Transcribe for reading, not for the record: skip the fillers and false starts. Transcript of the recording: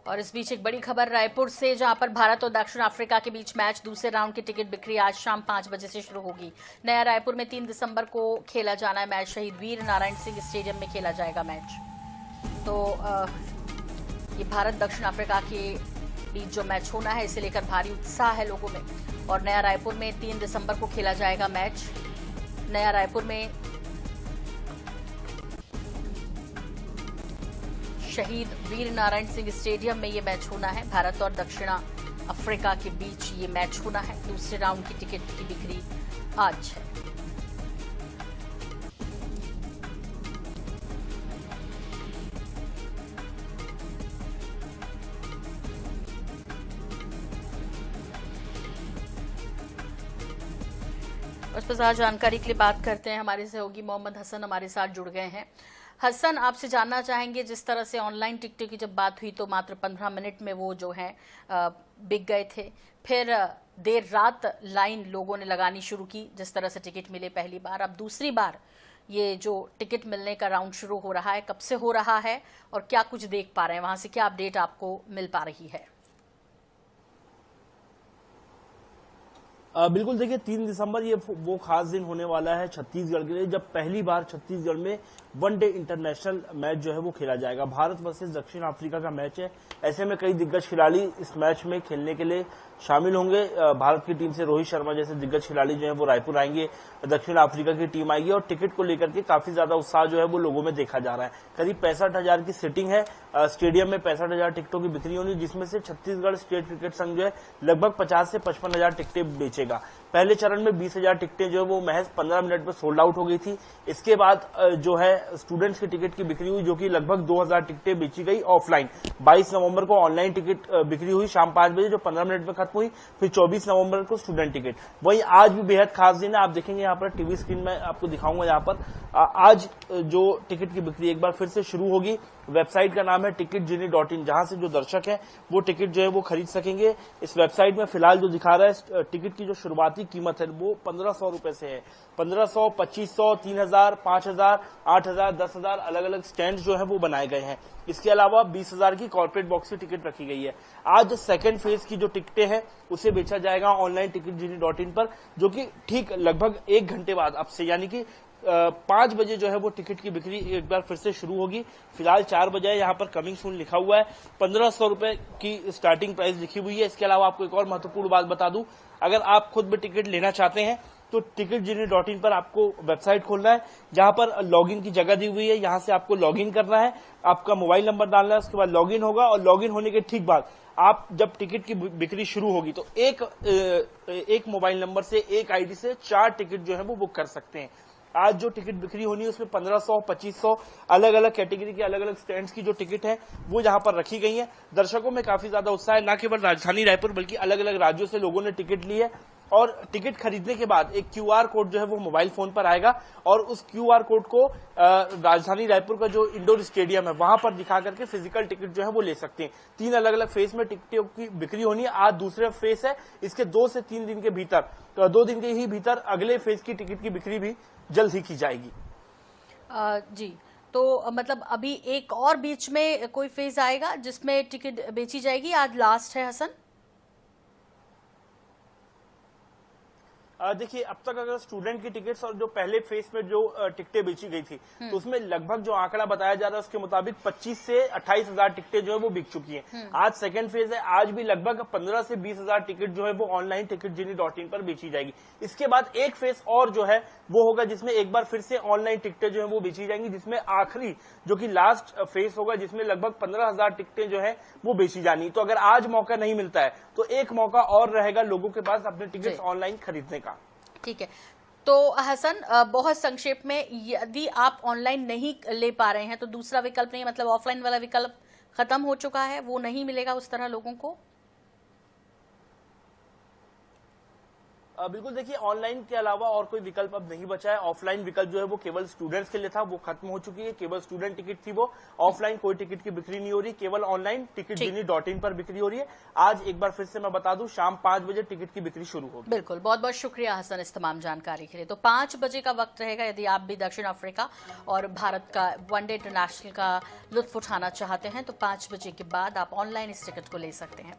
और इस बीच एक बड़ी खबर रायपुर से, जहां पर भारत और दक्षिण अफ्रीका के बीच मैच दूसरे राउंड की टिकट बिक्री आज शाम 5 बजे से शुरू होगी। नया रायपुर में 3 दिसंबर को खेला जाना है मैच। शहीद वीर नारायण सिंह स्टेडियम में खेला जाएगा मैच। तो ये भारत दक्षिण अफ्रीका के बीच जो मैच होना है, इसे लेकर भारी उत्साह है लोगों में। और नया रायपुर में 3 दिसंबर को खेला जाएगा मैच। नया रायपुर में शहीद वीर नारायण सिंह स्टेडियम में ये मैच होना है। भारत और दक्षिण अफ्रीका के बीच ये मैच होना है। दूसरे राउंड की टिकट की बिक्री आज है। उस पर ज्यादा जानकारी के लिए बात करते हैं। हमारे सहयोगी मोहम्मद हसन हमारे साथ जुड़ गए हैं। हसन, आपसे जानना चाहेंगे, जिस तरह से ऑनलाइन टिकटों की जब बात हुई तो मात्र 15 मिनट में वो जो है बिक गए थे। फिर देर रात लाइन लोगों ने लगानी शुरू की, जिस तरह से टिकट मिले पहली बार। अब दूसरी बार ये जो टिकट मिलने का राउंड शुरू हो रहा है, कब से हो रहा है और क्या कुछ देख पा रहे हैं वहां से, क्या अपडेट आपको मिल पा रही है? बिल्कुल, देखिए 3 दिसंबर ये वो खास दिन होने वाला है छत्तीसगढ़ के लिए, जब पहली बार छत्तीसगढ़ में वनडे इंटरनेशनल मैच जो है वो खेला जाएगा। भारत वर्सेस दक्षिण अफ्रीका का मैच है। ऐसे में कई दिग्गज खिलाड़ी इस मैच में खेलने के लिए शामिल होंगे। भारत की टीम से रोहित शर्मा जैसे दिग्गज खिलाड़ी जो है वो रायपुर आएंगे, दक्षिण अफ्रीका की टीम आएगी और टिकट को लेकर के काफी ज्यादा उत्साह जो है वो लोगों में देखा जा रहा है। करीब 65,000 की सीटिंग है। स्टेडियम में 65,000 टिकटों की बिक्री होनी, जिसमें से छत्तीसगढ़ स्टेट क्रिकेट संघ जो है लगभग 50 से 55,000 टिकटें बेचेगा। पहले चरण में 20,000 टिकटें जो है वो महज 15 मिनट में सोल्ड आउट हो गई थी। इसके बाद जो है स्टूडेंट्स की टिकट की बिक्री हुई, जो कि लगभग 2,000 टिकटें बेची गई ऑफलाइन। 22 नवंबर को ऑनलाइन टिकट बिक्री हुई शाम 5 बजे, जो 15 मिनट में खत्म हुई। फिर 24 नवंबर को स्टूडेंट टिकट। वहीं आज भी बेहद खास दिन है। आप देखेंगे यहाँ पर टीवी स्क्रीन में आपको दिखाऊंगा। यहाँ पर आज जो टिकट की बिक्री एक बार फिर से शुरू होगी। वेबसाइट का नाम है ticketgenie.in, जहां से जो दर्शक हैं वो टिकट जो है वो खरीद सकेंगे। इस वेबसाइट में फिलहाल जो दिखा रहा है, टिकट की जो शुरुआती कीमत है वो 1,500 रुपए से है। 1,500, 2,500, 3,000, 5,000, 8,000, 10,000 अलग अलग स्टैंड जो है वो बनाए गए हैं। इसके अलावा 20,000 की कॉर्पोरेट बॉक्स की टिकट रखी गई है। आज सेकंड फेज की जो टिकटें हैं उसे बेचा जाएगा ऑनलाइन ticketgenie.in पर, जो कि ठीक लगभग 1 घंटे बाद अब से, यानी कि 5 बजे जो है वो टिकट की बिक्री एक बार फिर से शुरू होगी। फिलहाल 4 बजे यहाँ पर कमिंग सून लिखा हुआ है। 1,500 रुपए की स्टार्टिंग प्राइस लिखी हुई है। इसके अलावा आपको एक और महत्वपूर्ण बात बता दूं, अगर आप खुद भी टिकट लेना चाहते हैं तो ticketgenie.in पर आपको वेबसाइट खोलना है। यहाँ पर लॉगिन की जगह दी हुई है, यहाँ से आपको लॉगिन करना है, आपका मोबाइल नंबर डालना है, उसके बाद लॉगिन होगा और लॉगिन होने के ठीक बाद आप जब टिकट की बिक्री शुरू होगी तो एक मोबाइल नंबर से, एक आईडी से 4 टिकट जो है वो बुक कर सकते हैं। आज जो टिकट बिक्री होनी है उसमें 1,500, 2,500 अलग अलग कैटेगरी के अलग अलग स्टैंड्स की जो टिकट है वो यहाँ पर रखी गई है। दर्शकों में काफी ज्यादा उत्साह है। न केवल राजधानी रायपुर बल्कि अलग अलग राज्यों से लोगों ने टिकट ली है और टिकट खरीदने के बाद एक क्यूआर कोड जो है वो मोबाइल फोन पर आएगा और उस क्यूआर कोड को राजधानी रायपुर का जो इंडोर स्टेडियम है वहां पर दिखा करके फिजिकल टिकट जो है वो ले सकते हैं। 3 अलग अलग फेज में टिकटों की बिक्री होनी है। आज दूसरा फेज है। इसके 2 से 3 दिन के भीतर, 2 दिन के ही भीतर अगले फेज की टिकट की बिक्री भी जल्द ही की जाएगी। जी, तो मतलब अभी एक और बीच में कोई फेज आएगा जिसमें टिकट बेची जाएगी? आज लास्ट है हसन? देखिए, अब तक अगर स्टूडेंट की टिकट्स और जो पहले फेज में जो टिकटें बेची गई थी तो उसमें लगभग जो आंकड़ा बताया जा रहा है उसके मुताबिक 25 से 28,000 टिकटें जो है वो बिक चुकी हैं। आज सेकंड फेज है। आज भी लगभग 15 से 20,000 टिकट जो है वो ऑनलाइन ticketgenie.in पर बेची जाएगी। इसके बाद एक फेज और जो है वो होगा जिसमें एक बार फिर से ऑनलाइन टिकटें जो है वो बेची जाएंगी, जिसमें आखिरी जो कि लास्ट फेज होगा जिसमें लगभग 15,000 टिकटें जो है वो बेची जानी। तो अगर आज मौका नहीं मिलता है तो एक मौका और रहेगा लोगों के पास अपने टिकट ऑनलाइन खरीदने का। ठीक है, तो हसन बहुत संक्षेप में, यदि आप ऑनलाइन नहीं ले पा रहे हैं तो दूसरा विकल्प नहीं, मतलब ऑफलाइन वाला विकल्प खत्म हो चुका है, वो नहीं मिलेगा उस तरह लोगों को? बिल्कुल, देखिए ऑनलाइन के अलावा और कोई विकल्प अब नहीं बचा है। ऑफलाइन विकल्प जो है वो केवल स्टूडेंट्स के लिए था, वो खत्म हो चुकी है। केवल स्टूडेंट टिकट थी वो, ऑफलाइन कोई टिकट की बिक्री नहीं हो रही, केवल ऑनलाइन ticketgenie.in पर बिक्री हो रही है। आज एक बार फिर से मैं बता दूं, शाम 5 बजे टिकट की बिक्री शुरू होगी। बिल्कुल, बहुत बहुत शुक्रिया हसन इस तमाम जानकारी के लिए। तो 5 बजे का वक्त रहेगा, यदि आप भी दक्षिण अफ्रीका और भारत का वनडे इंटरनेशनल का लुत्फ उठाना चाहते हैं तो 5 बजे के बाद आप ऑनलाइन इस टिकट को ले सकते हैं।